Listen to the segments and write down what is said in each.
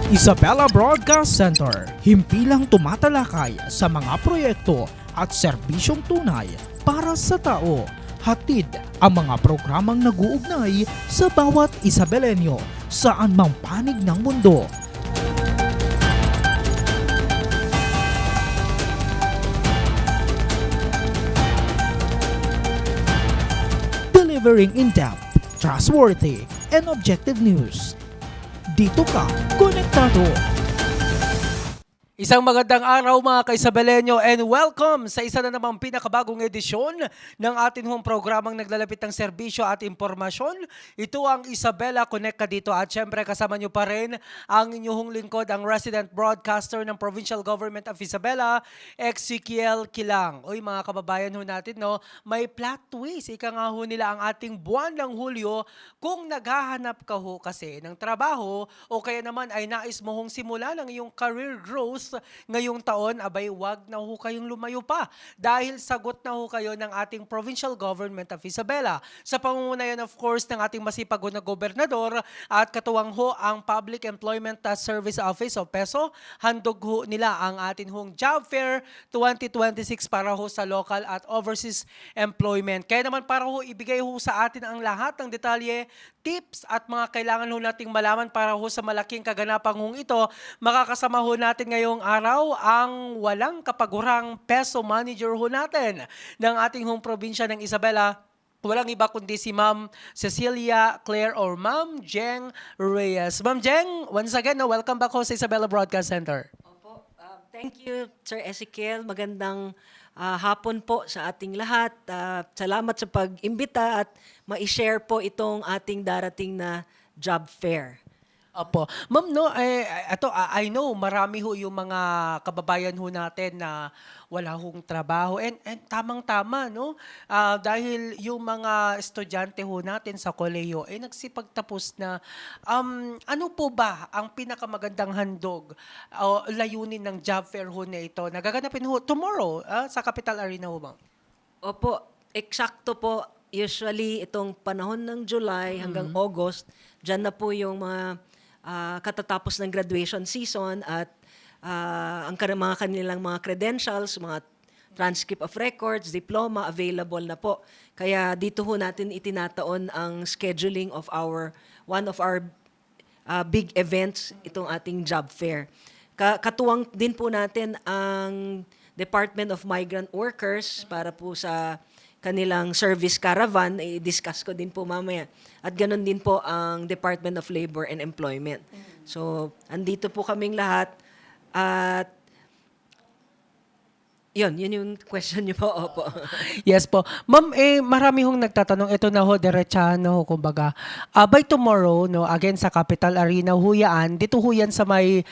Isabela Broadcast Center, himpilang tumatalakay sa mga proyekto at serbisyong tunay para sa tao. Hatid ang mga programang nag-uugnay sa bawat Isabelenyo saan mang panig ng mundo. Delivering in-depth, trustworthy, and objective news. Dito ka, konektado! Isang magandang araw mga ka-Isabelenyo and welcome sa isa na namang pinakabagong edisyon ng ating hong programang naglalapit ng serbisyo at impormasyon. Ito ang Isabela Connect ka dito at syempre kasama nyo pa rin ang inyong lingkod, ang resident broadcaster ng Provincial Government of Isabela, Ezekiel Kilang. Uy mga kababayan ho natin, no, may plot twist. Ika nga ho nila ang ating buwan ng Hulyo kung naghahanap ka ho kasi ng trabaho o kaya naman ay nais mo hong simula ng iyong career growth ngayong taon, abay wag na ho kayong lumayo pa dahil sagot na ho kayo ng ating Provincial Government of Isabela. Sa pamumunayan of course ng ating masipag na gobernador at katuwang ho ang Public Employment Service Office o PESO, handog ho nila ang ating hong Job Fair 2026 para ho sa local at overseas employment. Kaya naman para ho ibigay ho sa atin ang lahat ng detalye, tips at mga kailangan ho nating malaman para ho sa malaking kaganapang hong ito, makakasama ho natin ngayong araw ang walang kapagurang peso manager ho natin ng ating home probinsya ng Isabela. Walang iba kundi si Ma'am Cecilia Claire or Ma'am Jeng Reyes. Ma'am Jeng, once again, welcome back ho sa Isabela Broadcast Center. Opo, thank you Sir Ezekiel. Magandang hapon po sa ating lahat. Salamat sa pag-imbita at ma-share po itong ating darating na job fair. Opo. Ma'am, no, I know marami ho yung mga kababayan ho natin na wala hong trabaho. And tamang-tama, no? Dahil yung mga estudyante ho natin sa kolehiyo ay nagsipagtapos na ano po ba ang pinakamagandang handog o layunin ng job fair ho na ito? Nagaganapin ho tomorrow sa Capital Arena ho, ma'am? Opo, eksakto po. Usually, itong panahon ng July hanggang August, dyan na po yung mga katatapos ng graduation season at ang mga kanilang mga credentials, mga transcript of records, diploma, available na po. Kaya dito ho natin itinataon ang scheduling of one of our big events, itong ating job fair. Katuwang din po natin ang Department of Migrant Workers para po sa kanilang service caravan, i-discuss ko din po mamaya. At ganoon din po ang Department of Labor and Employment. So, andito po kaming lahat. At yun yung question niyo po. Opo. Yes po. Ma'am, marami hong nagtatanong. Ito na ho, diretsahan na ho, kumbaga. By tomorrow, no, again sa Capital Arena, huyaan. Dito huyan sa may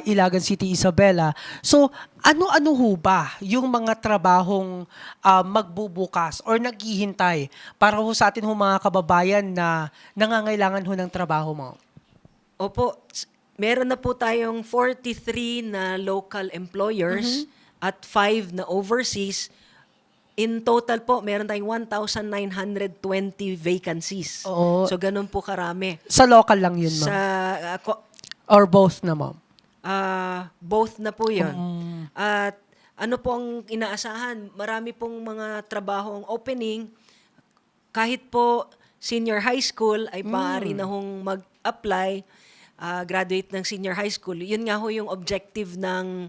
Ilagan City, Isabela. So, ano-ano ho ba yung mga trabahong magbubukas or naghihintay para ho sa atin ho mga kababayan na nangangailangan ho ng trabaho mo? Opo. Meron na po tayong 43 na local employers at 5 na overseas. In total po, meron tayong 1,920 vacancies. Oo. So, ganun po karami. Sa local lang yun, ma'am? Or both na, ma'am? Both na po yun. At ano po ang inaasahan? Marami pong mga trabahong opening. Kahit po senior high school ay maaari na hong mag-apply, graduate ng senior high school. Yun nga ho yung objective ng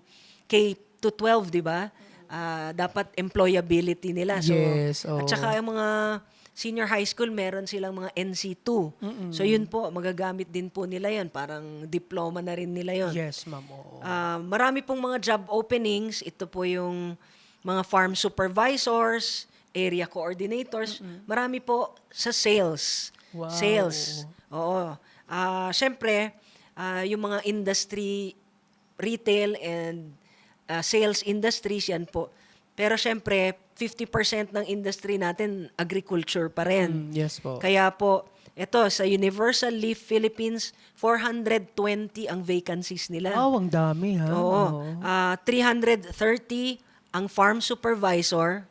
K-12, di ba? Dapat employability nila. So, yes. Oh. At saka yung mga senior high school, meron silang mga NC2. So yun po, magagamit din po nila yun. Parang diploma na rin nila yun. Yes, ma'am. Oo. Marami pong mga job openings. Ito po yung mga farm supervisors, area coordinators. Marami po sa sales. Wow. Sales. Oo. Siyempre, yung mga industry, retail and sales industries, yan po. Pero siyempre, 50% ng industry natin, agriculture pa rin. Yes po. Kaya po, ito, sa Universal Leaf Philippines, 420 ang vacancies nila. Oh, ang dami ha. Oo. 330 ang farm supervisor.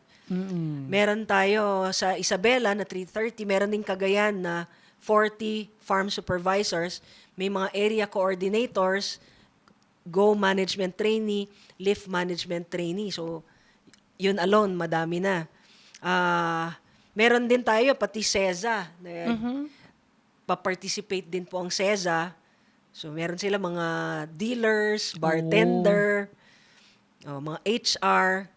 Meron tayo sa Isabela na 330. Meron din Cagayan na 40 farm supervisors. may mga area coordinators, Go management trainee, lift management trainee. So, yun alone, madami na. Meron din tayo, pati SEZA. Pa-participate din po ang SEZA. So, meron sila mga dealers, bartender, mga HR.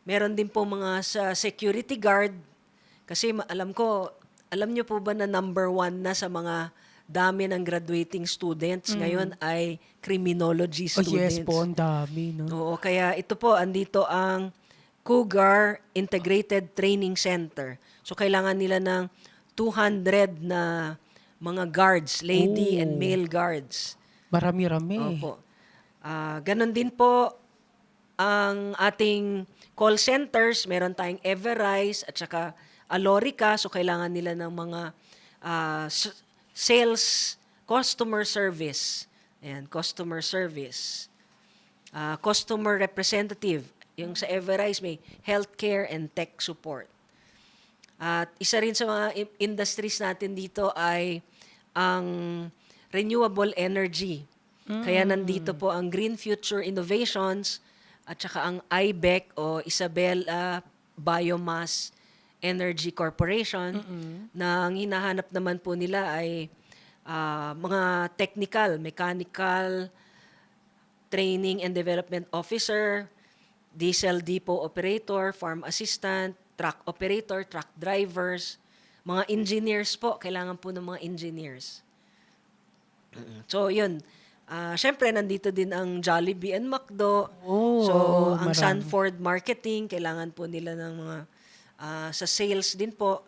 Meron din po mga sa security guard. Kasi alam nyo po ba na number 1 na sa mga dami ng graduating students ngayon ay criminology Oh, students. yes po, ang dami, no? Oo, kaya ito po, andito ang Cougar Integrated Training Center. So, kailangan nila ng 200 na mga guards, lady and male guards. Marami-rami. Opo. Ganon din po ang ating call centers. Meron tayong Everrise at saka Alorica. So, kailangan nila ng mga sales, customer service. Ayan, customer service. Customer representative. Yung sa Everrise may healthcare and tech support. At isa rin sa mga industries natin dito ay ang renewable energy. Kaya nandito po ang Green Future Innovations at saka ang IBEC o Isabela Biomass Energy Corporation na ang hinahanap naman po nila ay mga technical, mechanical, training and development officer, diesel depot operator, farm assistant, truck operator, truck drivers, mga engineers po, kailangan po ng mga engineers. So, yun. Siyempre, nandito din ang Jollibee and McDo. So, ang marami. Sanford Marketing, kailangan po nila ng mga sa sales din po.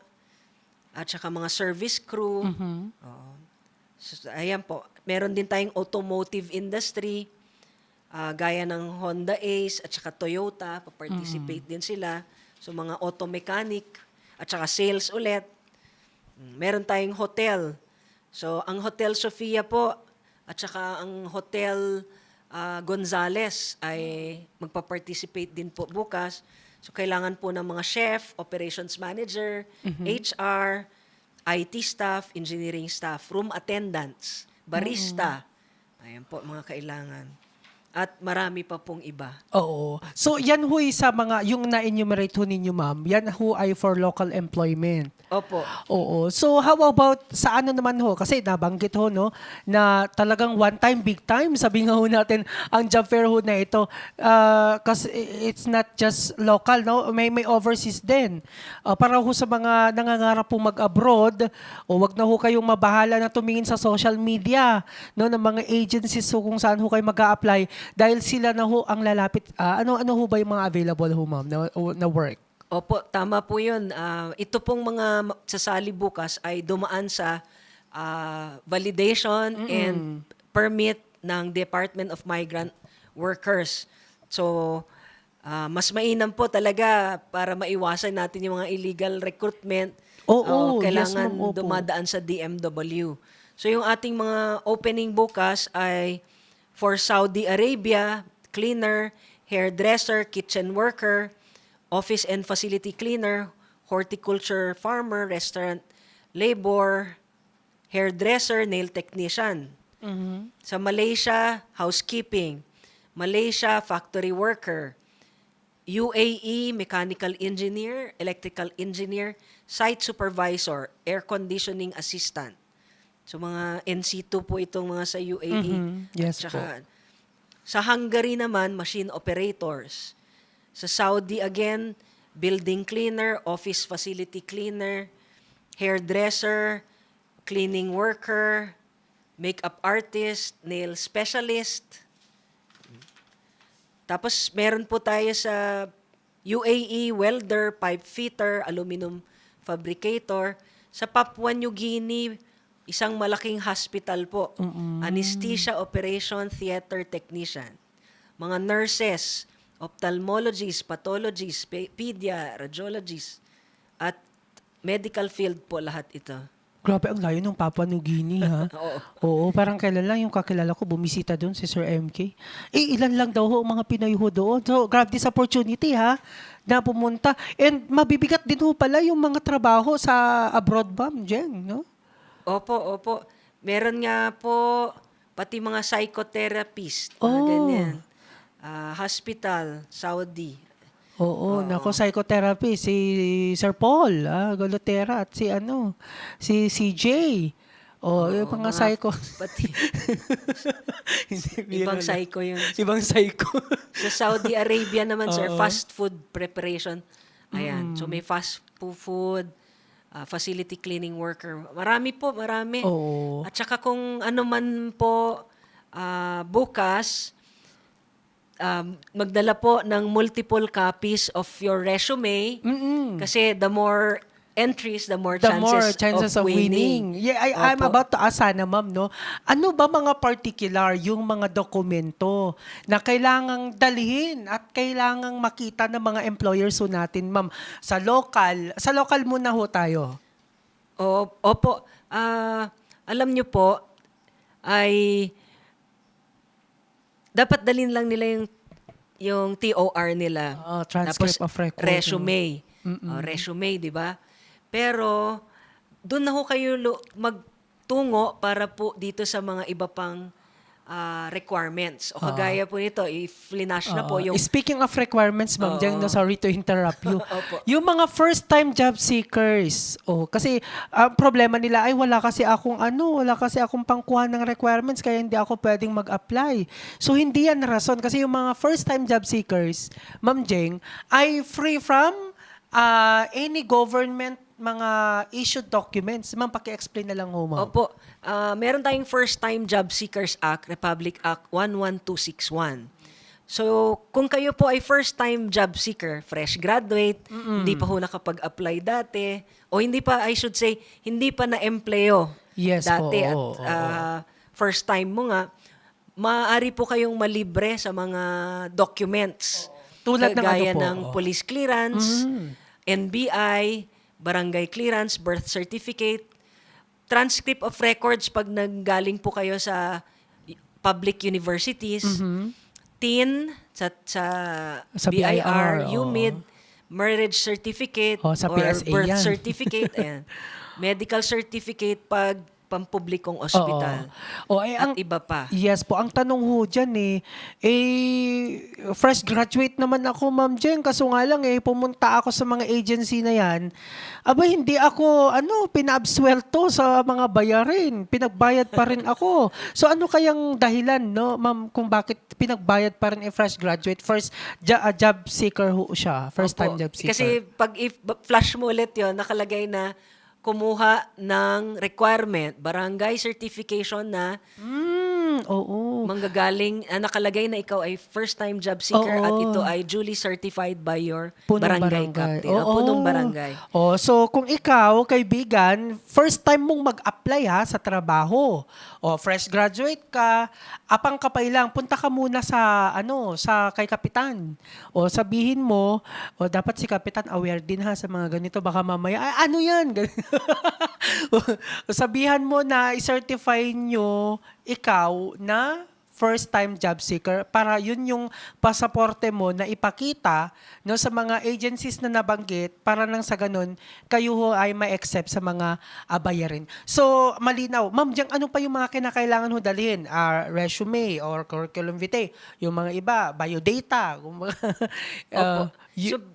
At saka mga service crew. Oo. So, ayan po. Meron din tayong automotive industry. Gaya ng Honda Ace at saka Toyota. Pa-participate din sila. So, mga auto mechanic at saka sales ulit. Meron tayong hotel. So, ang Hotel Sofia po at saka ang Hotel Gonzales ay magpa-participate din po bukas. So, kailangan po ng mga chef, operations manager, HR, IT staff, engineering staff, room attendants, barista. Ayan po, mga kailangan. At marami pa pong iba. Oo. So, yan ho sa mga, yung na-enumerate ho ninyo, ma'am, yan ho ay for local employment. Opo. Oo. So, how about sa ano naman ho? Kasi nabanggit ho, no, na talagang one time, big time, sabi nga ho natin, ang job fair ho na ito. Kasi it's not just local, no? May overseas din. Para ho sa mga nangangarap po mag-abroad, o wag na ho kayong mabahala na tumingin sa social media, no, ng mga agencies ho kung saan ho kayo mag-a-apply dahil sila na ho ang lalapit. Ano ho ba yung mga available ho, ma'am, na work? Opo, tama po yun. Ito pong mga sasali bukas ay dumaan sa validation and permit ng Department of Migrant Workers. So, mas mainam po talaga para maiwasan natin yung mga illegal recruitment. Oo, yes, Kailangan ma'am, opo. dumadaan sa DMW. So, yung ating mga opening bukas ay for Saudi Arabia, cleaner, hairdresser, kitchen worker, office and facility cleaner, horticulture farmer, restaurant labor, hairdresser, nail technician. Sa Malaysia, housekeeping. Malaysia, factory worker. UAE, mechanical engineer, electrical engineer, site supervisor, air conditioning assistant. So mga NC2 po itong mga sa UAE. Yes At saka, sa Hungary naman, machine operators. Sa Saudi again, building cleaner, office facility cleaner, hairdresser, cleaning worker, makeup artist, nail specialist. Tapos meron po tayo sa UAE, welder, pipe fitter, aluminum fabricator. Sa Papua New Guinea, isang malaking hospital po. Anesthesia operation theater technician. Mga nurses, ophthalmologists, pathologists, pedia, radiologists, at medical field po lahat ito. Grabe, ang layo ng Papua New Guinea, ha? Oo, parang kailan lang yung kakilala ko bumisita doon, si Sir MK. Ilan lang daw ho ang mga Pinoy ho doon. So, grab this opportunity, ha, na pumunta. And mabibigat din ho pala yung mga trabaho sa abroad, ma'am, Jen, no? Opo, opo. Meron nga po, pati mga psychotherapist, mga Oh. ganyan. Hospital, Saudi. Oo, nako psychotherapy si Sir Paul, Golotera at si CJ. Oh, yung Oo, mga psycho. pati Hindi, biro ibang lang. psycho yun. Ibang psycho. Sa Saudi Arabia naman, sir, Oo. fast food preparation. Ayan. So, may fast food, facility cleaning worker. Marami po, marami. Oo. At saka kung ano man po bukas, magdala po ng multiple copies of your resume. Kasi the more entries, the more The more chances chances of winning. Yeah, I'm Opo. about to ask sana, ma'am, no? Ano ba mga particular yung mga dokumento na kailangang dalhin at kailangang makita ng mga employers ho natin, ma'am? Sa local muna ho tayo. Opo. Alam nyo po, ay dapat dalhin lang nila yung TOR nila. Transcript of record. Resume. Resume, di ba? Pero, doon na ho kayo magtungo para po dito sa mga iba pang requirements. O kagaya po nito, i-flash na po yung... Speaking of requirements, ma'am, Jeng, no, sorry to interrupt you. Opo. Yung mga first-time job seekers, kasi ang problema nila ay wala kasi akong pangkuha ng requirements kaya hindi ako pwedeng mag-apply. So, hindi yan rason kasi yung mga first-time job seekers, ma'am Jeng, ay free from any government mga issued documents. Ma'am, paki-explain na lang ho, ma'am. Opo. Meron tayong First Time Job Seekers Act, Republic Act 11261. So, kung kayo po ay first-time job seeker, fresh graduate, hindi pa ho nakapag-apply dati, o hindi pa, I should say, hindi pa na-empleo Yes dati po, at first time mo nga, maaari po kayong malibre sa mga documents. Tulad ng Kagaya ano po? ng police clearance, NBI, barangay clearance, birth certificate, transcript of records pag nanggaling po kayo sa public universities, TIN sa BIR, BIR, UMID, marriage certificate Sa or PSA birth yan. certificate, ayan. Medical certificate pag pampublikong ospital. At iba pa. Yes po. Ang tanong ho dyan fresh graduate naman ako, Ma'am Jen. Kaso nga lang pumunta ako sa mga agency na yan. Aba, hindi ako, pinabswelto sa mga bayarin. Pinagbayad pa rin ako. So, ano kayang dahilan, no, Ma'am, kung bakit pinagbayad pa rin fresh graduate? First, job seeker ho siya. First time Opo. job seeker. Kasi pag flash mo ulit yun, nakalagay na kumuha ng requirement, barangay certification na Oo. manggagaling, nakalagay na ikaw ay first-time job seeker Oo. at ito ay duly certified by your Punong barangay captain. Oo. Punong barangay. So kung ikaw, kaibigan, first time mong mag-apply sa trabaho. Fresh graduate ka, apang kapay lang, punta ka muna sa kay kapitan. Sabihin mo, dapat si kapitan aware din sa mga ganito, baka mamaya, ano yan? Sabihan mo na i-certify nyo ikaw na first-time job seeker para yun yung pasaporte mo na ipakita sa mga agencies na nabanggit para nang sa ganun kayo ho ay ma-accept sa mga bayarin. So, malinaw. Ma'am, diyan ano pa yung mga kinakailangan ho dalhin? Resume or curriculum vitae. Yung mga iba, biodata. Opo.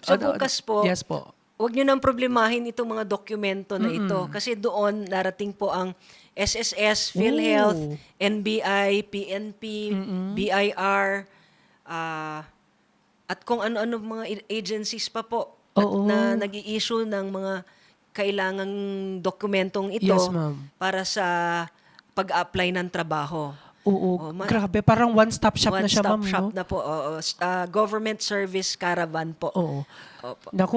So bukas po, Yes po. huwag nyo nang problemahin itong mga dokumento na ito. Kasi doon narating po ang SSS, PhilHealth, NBI, PNP, BIR, at kung ano-ano mga agencies pa po na nag-i-issue ng mga kailangang dokumentong ito Yes, ma'am. para sa pag-apply ng trabaho. Oo, grabe. Parang one-stop shop na siya, ma'am. One-stop shop No? na po. Government service caravan po. Oo. Opo. Naku,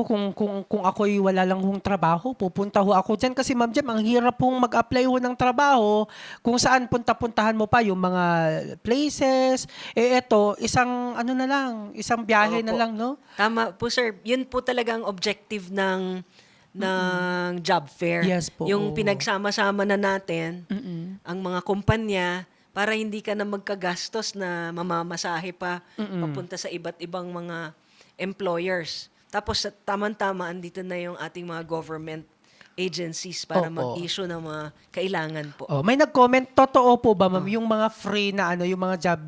kung ako'y wala lang hong trabaho, pupunta ho ako dyan. Kasi Ma'am Jem, ang hirap hong mag-apply ho ng trabaho kung saan punta-puntahan mo pa yung mga places. Eto, isang isang biyahe na Opo. lang, no? Tama po, sir. Yun po talagang objective ng job fair. Yes po, Yung oo. pinagsama-sama na natin ang mga kumpanya para hindi ka na magkagastos na mamamasahe pa papunta sa iba't ibang mga employers. Tapos tamang-tama andito na yung ating mga government agencies para Opo. mag-issue ng mga kailangan po. Oh, may nag-comment, totoo po ba ma'am yung mga free na ano, yung mga job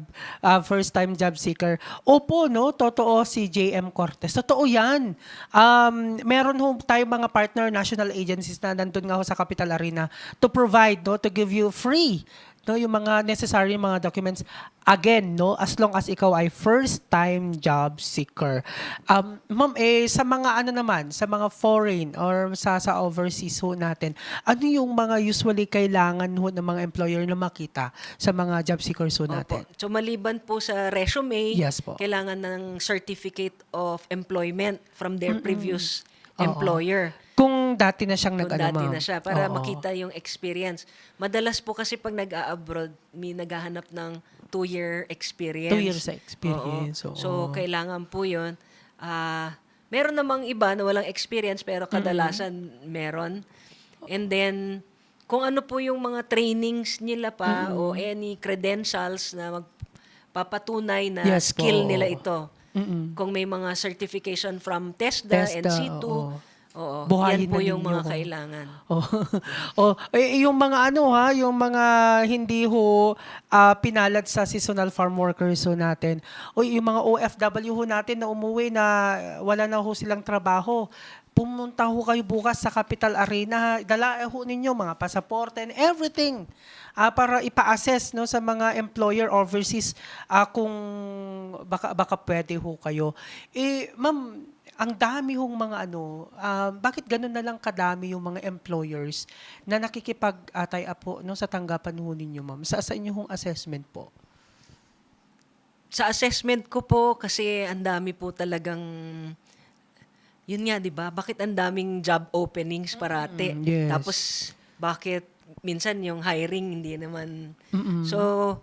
first time job seeker? Opo, no, totoo si JM Cortez. Totoo 'yan. Meron ho tayong mga partner national agencies na nandun nga ho sa Capital Arena to provide, no, to give you free, no, yung mga necessary mga documents, again, no, as long as ikaw ay first time job seeker. Ma'am, sa mga ano naman, sa mga foreign or sa overseas ho natin, ano yung mga usually kailangan ho ng mga employer na makita sa mga job seekers ho natin? Opo. So maliban po sa resume, Yes po. kailangan ng certificate of employment from their previous Oo. employer. Kung dati na siyang Kung nag-ano, dati ma'am. na siya para Oo. makita yung experience. Madalas po kasi pag nag-a-abroad, may naghahanap ng 2-year experience. 2 years sa experience. Oo. Oo. So kailangan po 'yun. Meron namang iba na walang experience pero kadalasan meron. And then kung ano po yung mga trainings nila pa o any credentials na magpapatunay na Yes po, skill oo. nila ito. Kung may mga certification from TESDA, TESDA, NC2, oo. oo, Buhayin yan po na yung ninyo mga kung- kailangan. Oh. Yung mga ano ha, yung mga hindi ho pinalad sa seasonal farm workers ho natin. O yung mga OFW ho natin na umuwi na wala na ho silang trabaho. Pumunta ho kayo bukas sa Capital Arena. Ha. Dala ho ninyo mga pasaporte and everything. Para ipa-assess no sa mga employer overseas kung baka pwede ho kayo. Ma'am, ang dami hong mga ano, bakit ganun na lang kadami yung mga employers na nakikipag-tie-up po no, sa tanggapan ho ninyo, ma'am? Sa inyong assessment po? Sa assessment ko po, kasi ang dami po talagang, yun nga, di ba? Bakit ang daming job openings parate? yes. Tapos, bakit minsan yung hiring hindi naman. So,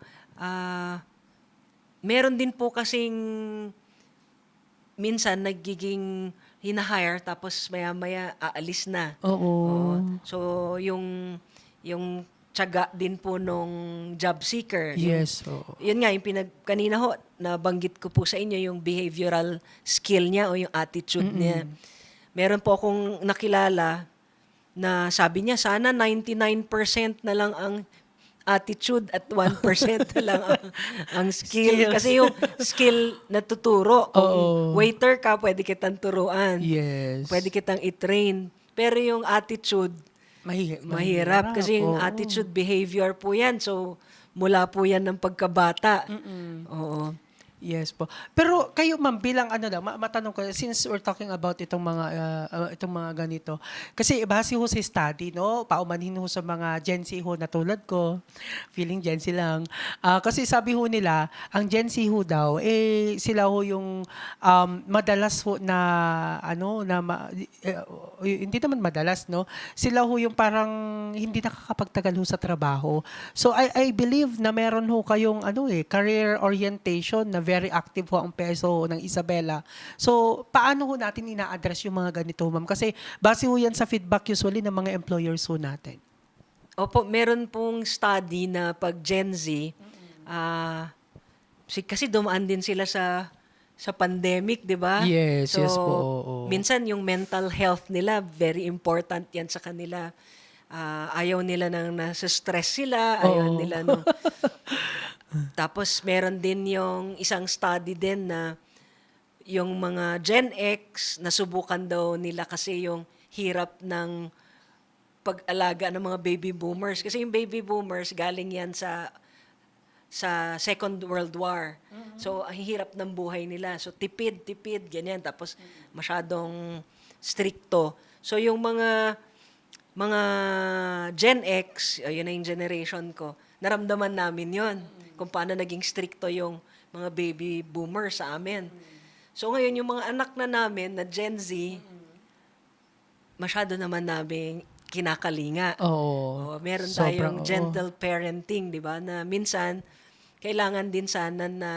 meron din po kasing minsan nagiging hinahire tapos maya-maya aalis na. Oo. So, yung tiyaga din po nung job seeker. Yes. Oo. Yun nga, yung kanina ho, nabanggit ko po sa inyo yung behavioral skill niya o yung attitude niya. Meron po akong nakilala na sabi niya, sana 99% na lang ang attitude at 1% na lang ang skill. Skills. Kasi yung skill na tuturo. Kung Oo. waiter ka, pwede kitang turuan. Yes. Pwede kitang i-train. Pero yung attitude, mahirap. Kasi yung Oo. attitude behavior po yan. So, mula po yan ng pagkabata. Oo. Yes po. Pero kayo ma'am bilang ano lang matanong ko since we're talking about itong mga ganito. Kasi base ho sa study no, paumanhin ho sa mga Gen Z ho na tulad ko. Feeling Gen Z lang. Kasi sabi ho nila, ang Gen Z ho daw sila ho yung madalas ho na ano na hindi naman madalas no. Sila ho yung parang hindi nakakapagtagal ho sa trabaho. So I believe na meron ho kayong career orientation na very active ho ang PSO ng Isabela. So, paano ho natin ina-address yung mga ganito, ma'am? Kasi base ho yan sa feedback usually ng mga employers ho natin. Opo, meron pong study na pag Gen Z, kasi dumaan din sila sa pandemic, di ba? Yes, so, yes po, oo. minsan yung mental health nila, very important yan sa kanila. Ayaw nila nang nasa stress sila, ayaw Oo. nila nung... Tapos meron din yung isang study din na yung mga Gen X, nasubukan daw nila kasi yung hirap ng pag-alaga ng mga baby boomers. Kasi yung baby boomers, galing yan sa Second World War. So, ang hirap ng buhay nila. So, tipid, ganyan. Tapos, masyadong stricto. So, yung mga Gen X, yun na yung generation ko, naramdaman namin yon kung paano naging stricto yung mga baby boomers sa amin. So, ngayon, yung mga anak na namin, na Gen Z, masyado naman namin kinakalinga. Oo. Meron Sobrang, tayong oo. gentle parenting, di ba? Na minsan, kailangan din sana na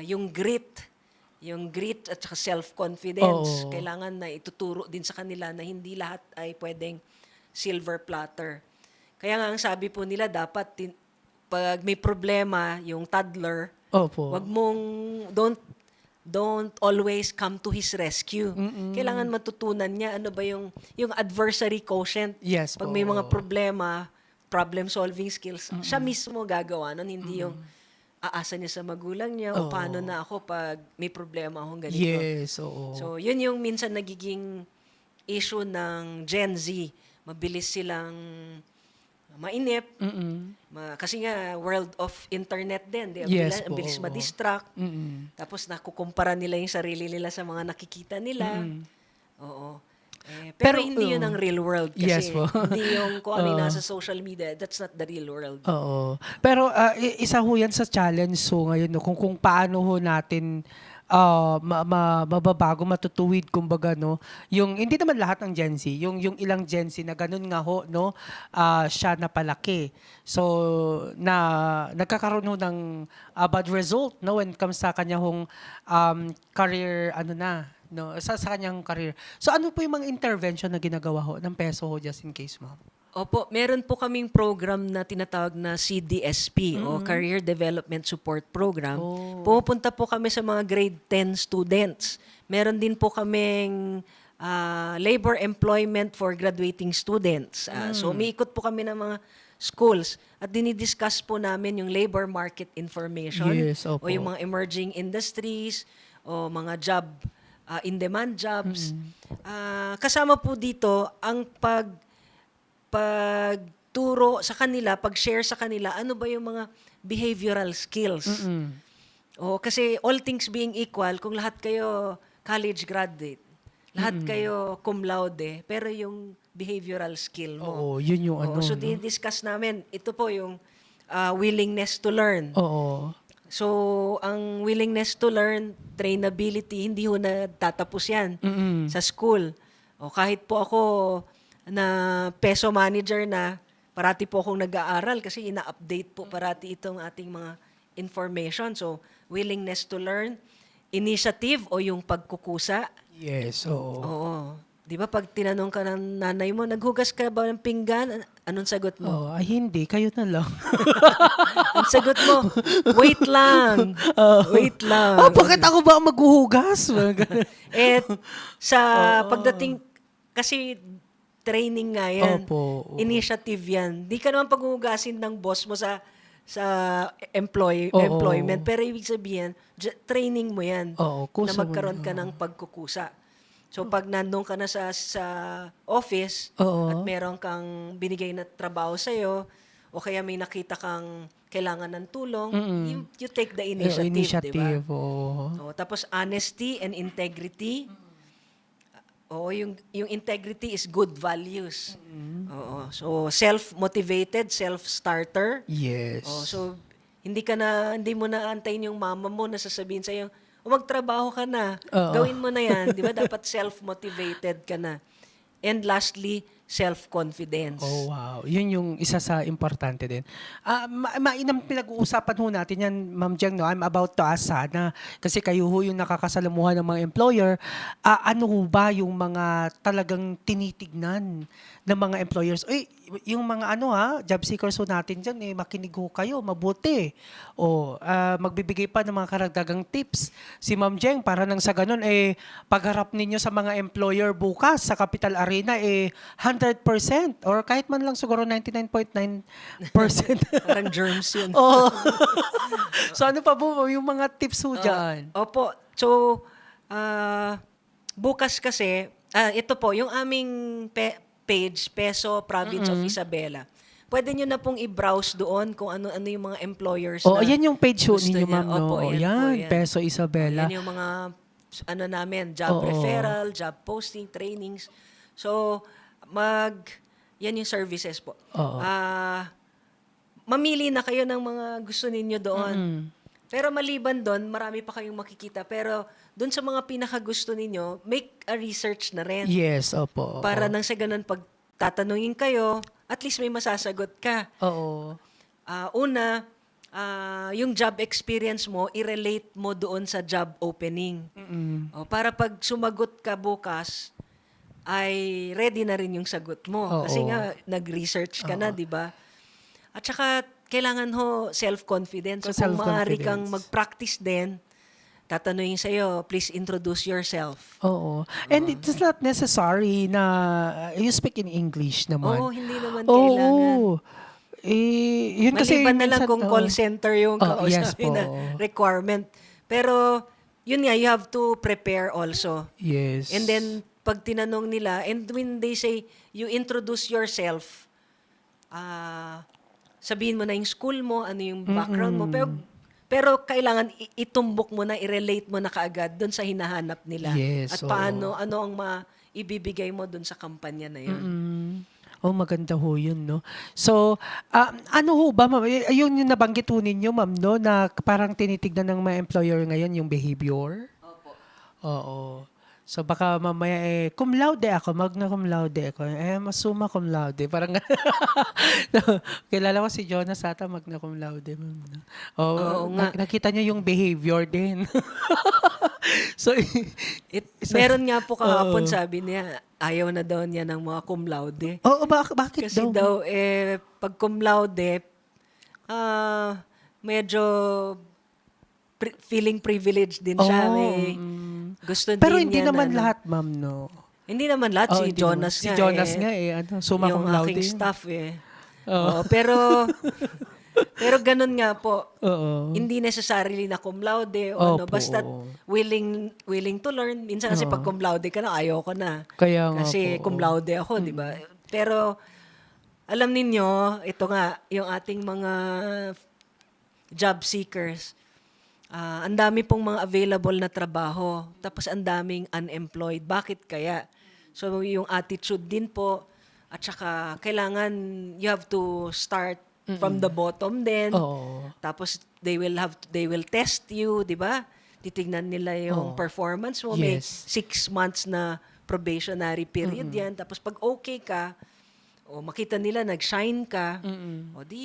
yung grit at saka self-confidence, Oo. kailangan na ituturo din sa kanila na hindi lahat ay pwedeng silver platter. Kaya nga ang sabi po nila, dapat pag may problema, yung toddler, Opo. don't don't always come to his rescue. Kailangan matutunan niya ano ba yung adversary quotient. Yes Pag po. may mga problema, problem-solving skills, siya mismo gagawa nun, hindi yung aasa niya sa magulang niya o paano na ako pag may problema akong ganito. Yes, oo. So, yun yung minsan nagiging issue ng Gen Z. Mabilis silang mainip. Kasi nga, world of internet din. Di, Yes ang po, bilis oo. ma-distract. Tapos nakukumpara nila yung sarili nila sa mga nakikita nila. Oo. Pero hindi yun ang real world. Kasi Yes po. hindi yung kung ano yung nasa social media. That's not the real world. Oo. Pero isa ho yan sa challenge so ngayon no, kung paano ho natin mababago, matutuwid kumbaga no, yung hindi naman lahat ng Gen Z, yung ilang Gen Z na ganun nga ho no, siya napalaki. So nagkakaroon ho ng bad result no when it comes sa kanya hong career ano na no sa kanyang career. So ano po yung mga intervention na ginagawa ho ng PESO ho just in case ma'am? Opo, meron po kaming program na tinatawag na CDSP o Career Development Support Program. Pupunta po kami sa mga grade 10 students. Meron din po kaming labor employment for graduating students. So umiikot po kami ng mga schools at dinidiscuss po namin yung labor market information Yes, opo. o yung mga emerging industries o mga job, in-demand jobs. Kasama po dito ang pagturo sa kanila, pag-share sa kanila, ano ba yung mga behavioral skills. Kasi all things being equal, kung lahat kayo college graduate, lahat kayo cum laude, pero yung behavioral skill mo. Oo, yun yung ano. So, no? discuss namin, ito po yung willingness to learn. Oo. So, ang willingness to learn, trainability, hindi ho na tatapos yan sa school. Kahit po ako na peso manager na, parati po akong nag-aaral kasi ina-update po parati itong ating mga information. So, willingness to learn, initiative o yung pagkukusa. Yes, oo. Oo. Di ba pag tinanong ka ng nanay mo, naghugas ka ba ng pinggan? Anong sagot mo? Ay, hindi. Kayo na lang. Ang sagot mo, wait lang. Wait lang. Bakit ako ba ang maghuhugas? Sa pagdating, kasi training nga yan. Opo. Initiative yan. Di ka naman paghuhugasin ng boss mo sa Oo. employment. Pero ibig sabihin, training mo yan. Oo, Na kusa mo magkaroon na. ka ng pagkukusa. So pag nandun ka na sa office Oo. at meron kang binigay na trabaho sa'yo o kaya may nakita kang kailangan ng tulong, you take the initiative, Initiative, di ba? oo. Tapos honesty and integrity. Yung integrity is good values. Oo. So self-motivated, self-starter. Yes. So hindi mo na antayin yung mama mo na sasabihin sa'yo, magtrabaho ka na. Oo. Gawin mo na yan. Di ba? Dapat self-motivated ka na. And lastly, self-confidence. Oh, wow. Yun yung isa sa importante din. Mainam pinag-uusapan ho natin yan, Ma'am Jeng, no? I'm about to ask sana, kasi kayo ho yung nakakasalamuhan ng mga employer. Ano ho ba yung mga talagang tinitignan ng mga employers? Yung mga job seekers ho natin dyan, makinig ho kayo, mabuti. Magbibigay pa ng mga karagdagang tips. Si Ma'am Jeng, para nang sa ganun, pagharap ninyo sa mga employer bukas sa Capital Arena, 100% or kahit man lang siguro 99.9%. Parang germs yun. Oh. So ano pa po yung mga tips ho dyan? Opo. So, bukas kasi, ito po, yung aming page, Peso Province of Isabela. Pwede nyo na pong i-browse doon kung ano yung mga employers na Yan yung page ho gusto ninyo, niya. Ma'am. No? Opo, yan po, Yan, yan. Peso Isabela. Yan yung mga namin, job referral, job posting, trainings. So, yan yung services po. Oo. Mamili na kayo ng mga gusto ninyo doon. Pero maliban doon, marami pa kayong makikita. Pero doon sa mga pinakagusto ninyo, make a research na rin. Yes, opo. Para nang sa ganun, pag tatanungin kayo, at least may masasagot ka. Oo. Una, yung job experience mo, i-relate mo doon sa job opening. Para pag sumagot ka bukas, ay ready na rin yung sagot mo. Oo. Kasi nga, nag-research ka na, di ba? At saka, kailangan ho self-confidence. So, kung maaari kang mag-practice din tatanungin sa'yo, please introduce yourself. Oo. And it's not necessary na you speak in English naman. Oo, hindi naman kailangan. Oo. Yun kasi Maliban na lang minsan, kung call center yung yes kausapin po. na requirement. Pero, yun nga, you have to prepare also. Yes. And then, pag tinanong nila, and when they say, you introduce yourself, sabihin mo na yung school mo, ano yung background mo, pero kailangan itumbok mo na, i-relate mo na kaagad doon sa hinahanap nila. Yes, At paano, ano ang maibibigay mo doon sa kampanya na yun. Oh, maganda ho yun, no? So, ano ho ba, ma'am? Yung nabanggit ho ninyo, ma'am, no? Na parang tinitignan ng mga employer ngayon yung behavior? Opo. Oo. So baka mamaya cum laude ako, magna cum laude ako. Masuma cum laude. Parang kilala ko si Jonas ata magna cum laude. Ma'am, no? Oo nga. Nakita niyo yung behavior din. So, Meron nga po kahapon, sabi niya, ayaw na daw niya ng mga cum laude. bakit Kasi daw? daw, pag cum laude, medyo feeling privileged din siya. May gusto din Pero hindi niya naman na, lahat, ma'am, no? Hindi naman lahat. Si Hindi Jonas naman. Si nga. Jonas nga summa cum yung laude. aking yun. staff Oo, pero ganun nga po. Oo. Hindi necessarily na cum laude o ano. Opo, Basta oo. willing to learn. Minsan kasi pag cum laude ka na, ayaw ko na. Kaya nga Kasi po. cum laude ako, di ba? Pero alam ninyo, ito nga, yung ating mga job seekers, ang dami pong mga available na trabaho, tapos ang daming unemployed. Bakit kaya? So yung attitude din po, at saka kailangan you have to start from the bottom din. Oo. Tapos they will test you, di ba? Titignan nila yung performance mo. May Yes. 6 months na probationary period yan. Tapos pag okay ka, o makita nila nag-shine ka, o di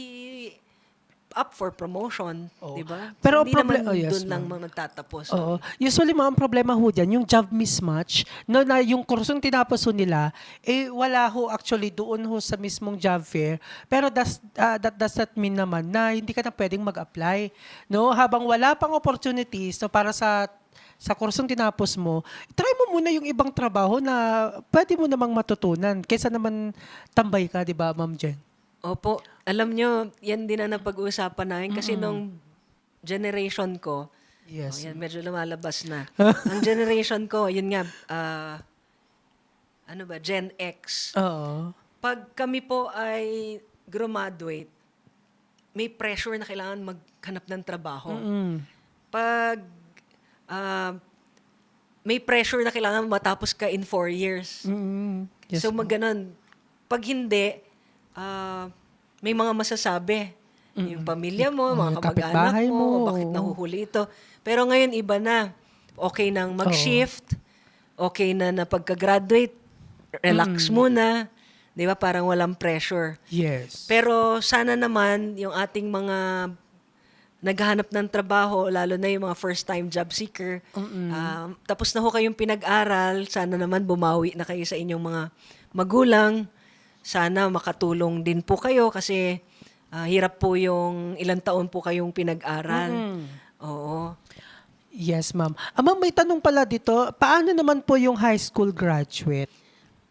up for promotion, di ba? Pero Hindi naman yes, doon lang ma'am. magtatapos. Oo. Usually, mga ang problema ho dyan, yung job mismatch, no, na yung kursong tinapos ho nila, wala ho actually doon ho sa mismong job fair. Pero that does not mean naman na hindi ka na pwedeng mag-apply. No? Habang wala pang opportunities no, para sa kursong tinapos mo, try mo muna yung ibang trabaho na pwede mo namang matutunan kaysa naman tambay ka, di ba, Ma'am Jen? Opo. Alam nyo, yan din ang napag-uusapan namin kasi nung generation ko, Yes. yan, medyo lumalabas na. Ang generation ko, yun nga, Gen X. Oo. Pag kami po ay graduate, may pressure na kailangan maghanap ng trabaho. Pag may pressure na kailangan matapos ka in 4 years. Yes. So maganon. Pag hindi, may mga masasabi. Yung pamilya mo, mga kamag-anak kapitbahay mo, bakit oo. nahuhuli ito. Pero ngayon iba na. Okay nang mag-shift, okay na pagka-graduate, relax muna. Di ba? Parang walang pressure. Yes. Pero sana naman yung ating mga naghahanap ng trabaho, lalo na yung mga first-time job seeker, tapos na ho kayong pinag-aral, sana naman bumawi na kayo sa inyong mga magulang. Sana makatulong din po kayo kasi hirap po yung ilang taon po kayong pinag-aral. Oo. Yes, ma'am. Ma'am, may tanong pala dito. Paano naman po yung high school graduate?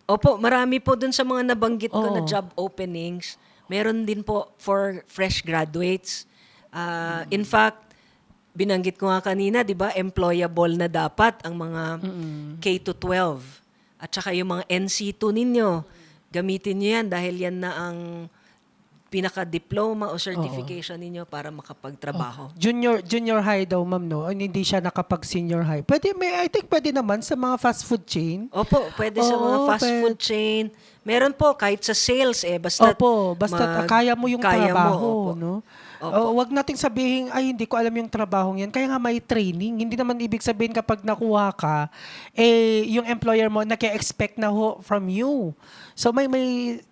Opo, marami po dun sa mga nabanggit ko na job openings. Meron din po for fresh graduates. In fact, binanggit ko nga kanina, di ba, employable na dapat ang mga K-12. At saka yung mga NC2 ninyo. Gamitin nyo yan dahil yan na ang pinaka-diploma o certification ninyo para makapagtrabaho. Junior high daw, ma'am, no? Hindi siya nakapag-senior high. I think pwede naman sa mga fast food chain. Opo, pwede sa mga fast food chain. Meron po kahit sa sales basta Kaya mo yung trabaho, opo. no? Wag nating sabihin, ay hindi ko alam yung trabahong yan. Kaya nga may training. Hindi naman ibig sabihin kapag nakuha ka, yung employer mo nag-expect na ho from you. So may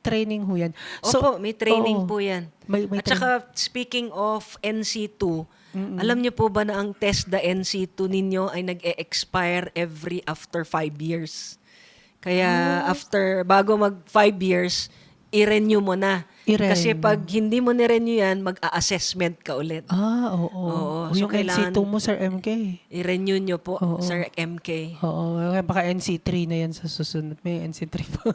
training ho yan. So, Opo, may training po yan. May At saka, speaking of NC2, alam niyo po ba na ang TESDA NC2 ninyo ay nag-e-expire after 5 years? Kaya bago mag 5 years, i-renew mo na. Kasi I-renew. pag hindi mo ni-renew yan, mag-a-assessment ka ulit. Oo. Oo, O so yung NC2 kailangan mo, Sir MK. i-renew nyo po, Oo. Sir MK. Oo, baka NC3 na yan sa susunod. May NC3 po.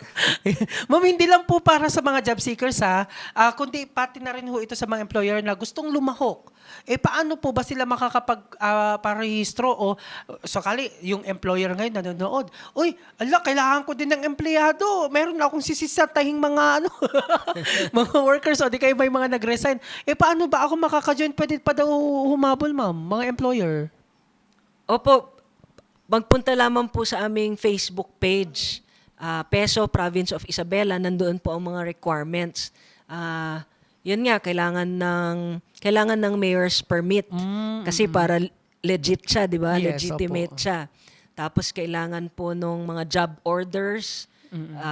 Ma'am, hindi lang po para sa mga job seekers ha, kundi pati na rin ho ito sa mga employer na gustong lumahok. Paano po ba sila parehistro o sakali yung employer ngayon nanonood? Uy, ala, kailangan ko din ng empleyado. Meron akong sisisatahing mga mga workers o di kayo may mga nag-resign. Paano ba ako makaka-join? Pwede pa daw humabol, ma'am, mga employer? Opo, magpunta lamang po sa aming Facebook page, PESO Province of Isabela, nandoon po ang mga requirements. Yun nga, kailangan ng mayor's permit. Kasi para legit siya, di ba? Yes, Legitimate opo. siya. Tapos kailangan po nung mga job orders,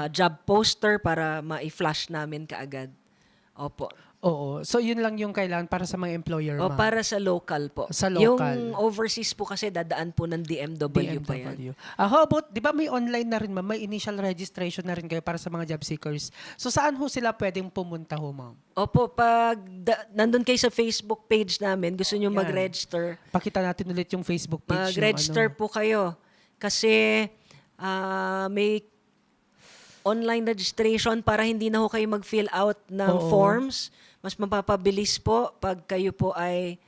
job poster para ma-flash namin kaagad. Opo. Oo. So, yun lang yung kailangan para sa mga employer, O ma'am. para sa local po. Sa local. Yung overseas po kasi dadaan po ng DMW pa yan. How about, di ba may online na rin, ma'am? May initial registration na rin kayo para sa mga job seekers. So, saan ho sila pwedeng pumunta ho, ma'am? Opo, pag nandun kayo sa Facebook page namin, gusto nyo Yan. mag-register, Pakita natin ulit yung Facebook page. mag-register po kayo. Kasi may online registration para hindi na ho kayo mag-fill out ng Oo. forms. Mas mapapabilis po pag kayo po ay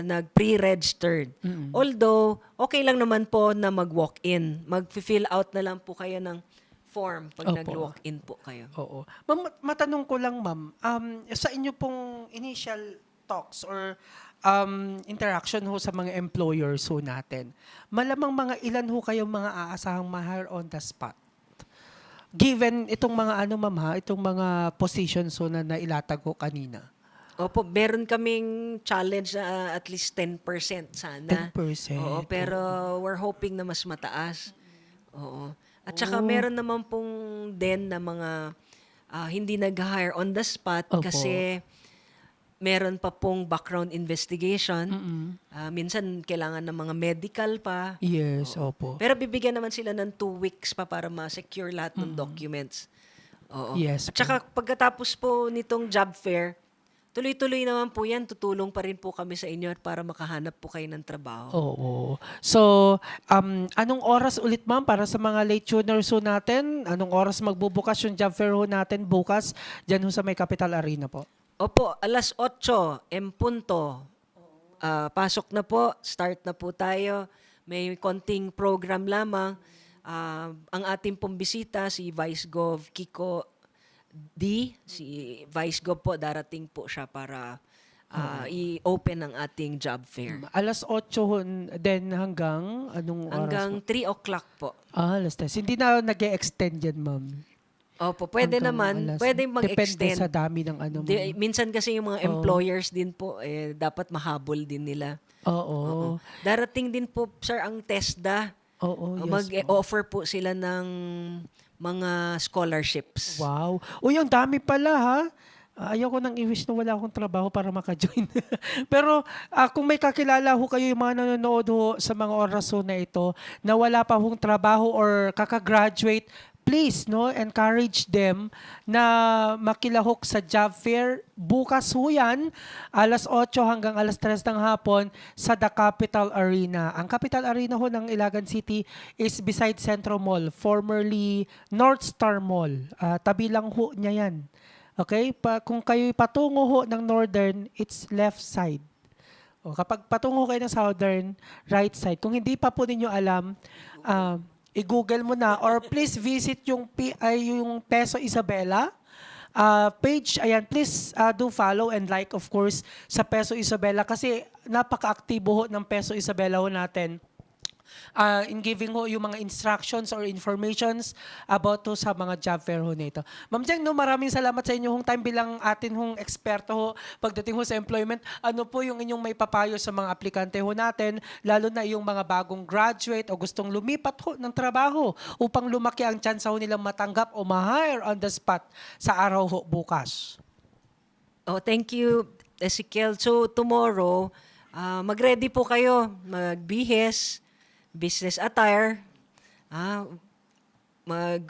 nag-pre-registered. Although, okay lang naman po na mag-walk-in. Mag-fill out na lang po kayo ng form pag Opo. nag-walk-in po kayo. Oo. Ma'am, matanong ko lang, ma'am, sa inyo pong initial talks or interaction ho sa mga employers ho natin, malamang mga ilan ho kayong mga aasahang ma-hire on the spot? Given itong mga ma'am ha, itong mga positions ho na nailatag ko kanina. Opo, meron kaming challenge na at least 10% sana. 10%. Oo, pero we're hoping na mas mataas. Oo. At saka meron naman pong din na mga hindi nag-hire on the spot Opo. kasi meron pa pong background investigation. Minsan kailangan ng mga medical pa. Yes, opo. Pero bibigyan naman sila ng 2 weeks pa para ma-secure lahat ng documents. Oo. Yes At saka pagkatapos po nitong job fair, tuloy-tuloy naman po yan. Tutulong pa rin po kami sa inyo para makahanap po kayo ng trabaho. Oo. So, anong oras ulit, ma'am, para sa mga late tuners ho natin? Anong oras magbubukas yung job fair ho natin bukas dyan ho sa may Capital Arena po? Opo, alas 8, punto. Pasok na po, start na po tayo. May konting program lamang. Ang ating pong bisita, si Vice Gov Kiko D, si Vice Gov po, darating po siya para i-open ang ating job fair. Alas 8 ho din hanggang anong oras? Hanggang 3 o'clock po. Alas 10. Hindi na nag-e-extend yan, ma'am. Opo, pwede Hanggang naman, alas- pwede Depende mag-extend. sa dami ng Minsan kasi yung mga employers din po, dapat mahabol din nila. Oo. Darating din po, sir, ang TESDA. Oo, yes. Mag-offer po sila ng mga scholarships. Wow. Uy, ang dami pala ha. Ayoko nang i-wish na wala akong trabaho para maka-join. Pero kung may kakilala ho kayo yung mga nanonood ho sa mga oras ho na ito na wala pa hong trabaho or kaka-graduate, please encourage them na makilahok sa job fair. Bukas ho yan, alas 8 hanggang alas 3 ng hapon sa The Capital Arena. Ang Capital Arena ho ng Ilagan City is beside Centro Mall, formerly North Star Mall. Tabi lang ho niya yan. Okay? Kung kayo patungo ho ng Northern, it's left side. Kapag patungo kayo ng Southern, right side. Kung hindi pa po ninyo alam, i-google mo na or please visit yung Peso Isabela page. Ayan, please do follow and like of course sa Peso Isabela kasi napaka-aktibo ho ng Peso Isabela ho natin. In giving ho yung mga instructions or informations about to sa mga job fair ho nito. Ma'am Jeng, maraming salamat sa inyo hong time bilang atin hong eksperto ho pagdating ho sa employment. Ano po yung inyong may papayo sa mga aplikante ho natin, lalo na yung mga bagong graduate o gustong lumipat ho ng trabaho upang lumaki ang chance ho nilang matanggap o ma-hire on the spot sa araw ho bukas. Thank you, Ezekiel. So tomorrow, mag-ready po kayo, magbihis, business attire,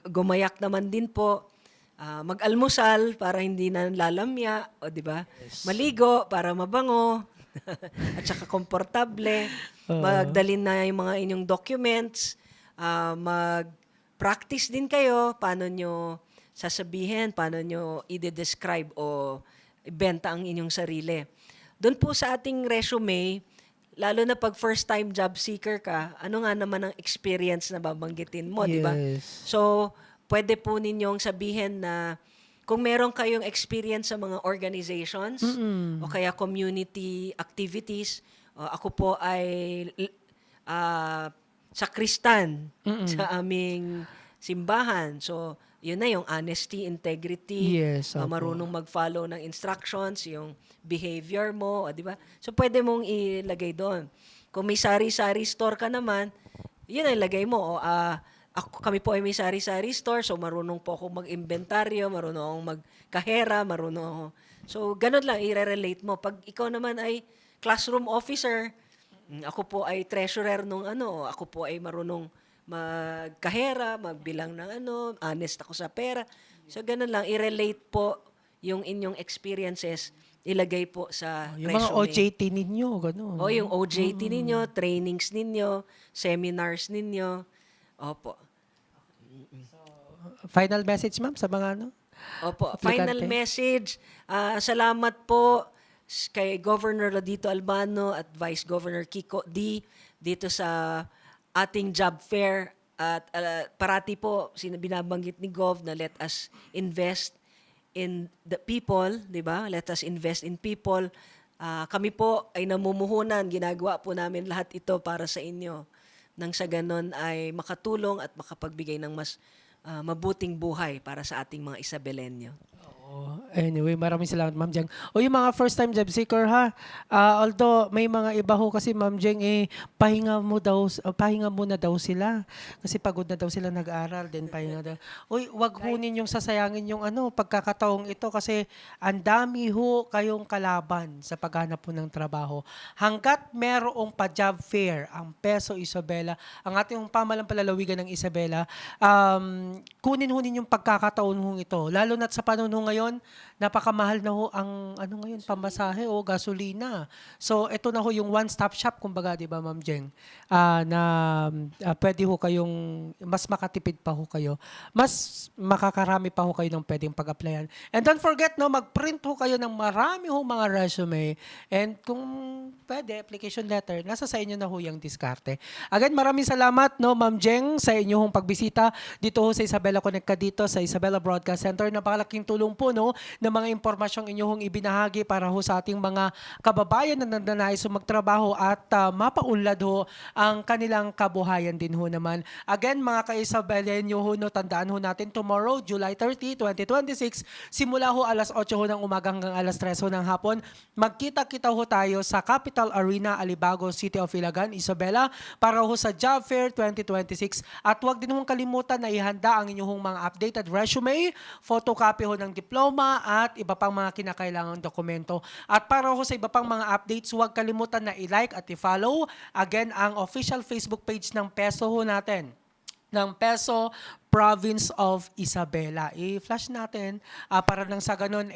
gumayak naman din po. mag-almusal para hindi na lalamya, o di ba? Maligo para mabango at saka komportable. Magdalin na yung mga inyong documents, mag-practice din kayo paano nyo sasabihin, paano nyo i-describe o ibenta ang inyong sarili. Doon po sa ating resume, lalo na pag first-time job seeker ka, ano nga naman ang experience na babanggitin mo, di ba? Yes. So, pwede po ninyong sabihin na kung meron kayong experience sa mga organizations o kaya community activities, ako po ay sakristan sa aming simbahan. So, yun na yung honesty, integrity, Yes, opo. marunong mag-follow ng instructions, yung behavior mo, di ba? So, pwede mong ilagay doon. Kung may sari-sari store ka naman, yun ang ilagay mo. Kami po ay may sari-sari store, so marunong po ako mag-inventaryo, marunong akong magkahera, marunong ako. So, ganun lang, i-relate mo. Pag ikaw naman ay classroom officer, ako po ay treasurer nung ako po ay marunong magkahera, magbilang ng honest ako sa pera. So, ganun lang, i-relate po yung inyong experiences, ilagay po sa Yung resume. mga OJT ninyo, gano'n. O, yung OJT ninyo, trainings ninyo, seminars ninyo. Opo. Final message, ma'am, sa mga Opo. aplikante? Final message. Salamat po kay Governor Rodito Albano at Vice Governor Kiko D dito sa ating job fair. At parati po binabanggit ni Gov na let us invest in the people, di ba? Let us invest in people. Kami po ay namumuhunan. Ginagawa po namin lahat ito para sa inyo. Nang sa ganon ay makatulong at makapagbigay ng mas mabuting buhay para sa ating mga Isabelenyo. Anyway, maraming salamat, Ma'am Jeng. O yung mga first-time job seeker, ha? Although may mga iba ho kasi, Ma'am Jeng, pahinga muna daw sila. Kasi pagod na daw sila nag-aral, then pahinga daw. Uy, wag ho ninyong sasayangin yung pagkakataong ito kasi ang dami ho kayong kalaban sa paghanap po ng trabaho. Hanggat merong pa-job fair, ang Peso Isabela, ang ating pamalang palalawigan ng Isabela, kunin ho ninyong pagkakataon ho ito. Lalo na't sa panahon ho ngayon, napakamahal na ho ang ngayon pamasahe o gasolina. So ito na ho yung one-stop shop kumbaga, 'di ba, Ma'am Jeng? Pwede ho kayong mas makatipid pa ho kayo. Mas makakarami pa ho kayo ng pwedeng pag-applyan. And don't forget mag-print ho kayo ng marami ho mga resume. And kung pwede, application letter, nasa sa inyo na ho yung diskarte. Again, maraming salamat Ma'am Jeng sa inyong pagbisita dito ho sa Isabela Connect dito sa Isabela Broadcast Center. Napakalaking tulong po na mga impormasyong inyong ibinahagi para ho sa ating mga kababayan na nandanais magtrabaho at mapaunlad ho ang kanilang kabuhayan din ho naman. Again, mga ka-Isabelenyo ho, tandaan ho natin tomorrow, July 30, 2026, simula ho alas 8 ho ng umaga hanggang alas 3 ho ng hapon, magkita-kita ho tayo sa Capital Arena, Alibago, City of Ilagan, Isabela, para ho sa Job Fair 2026. At huwag din hong kalimutan na ihanda ang inyong mga updated resume, photocopy ho ng diploma at iba pang mga kinakailangang dokumento. At para ho sa iba pang mga updates, huwag kalimutan na i-like at i-follow again ang official Facebook page ng Peso ho natin, ng Peso Province of Isabela. I-flash natin para nang sa ganun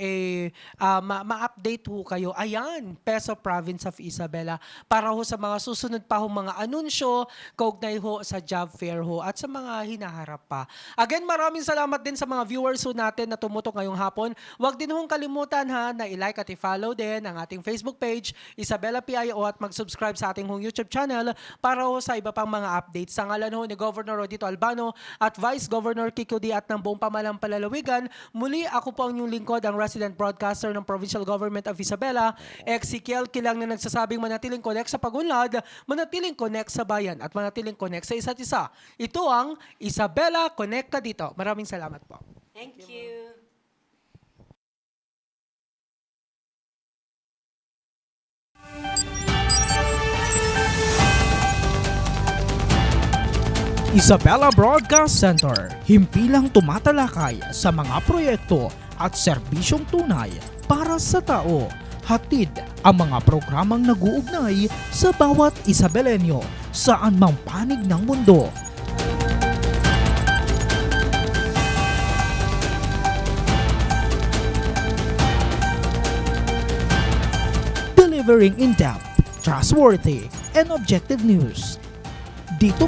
ma-update ho kayo. Ayan, Peso Province of Isabela. Para ho sa mga susunod pa ho mga anunsyo, kaugnay ho sa job fair ho at sa mga hinaharap pa. Again, maraming salamat din sa mga viewers ho natin na tumutok ngayong hapon. Huwag din hong kalimutan na i-like at i-follow din ang ating Facebook page, Isabela PIO, at mag-subscribe sa ating YouTube channel para ho sa iba pang mga updates. Sa ngalan ho ni Governor Rodito Albano at Vice Governor Kiko D at ng buong pamalang palalawigan, muli ako po ang inyong lingkod, ang resident broadcaster ng Provincial Government of Isabela, Ezekiel Kilang, na nagsasabing manatiling connect sa pagunlad, manatiling connect sa bayan, at manatiling connect sa isa't isa. Ito ang Isabela Connect dito. Maraming salamat po. Thank you. Isabela Broadcast Center, himpilang tumatalakay sa mga proyekto at serbisyong tunay para sa tao. Hatid ang mga programang nag-uugnay sa bawat Isabelenyo saan mang panig ng mundo. delivering in-depth, trustworthy, and objective news. Dito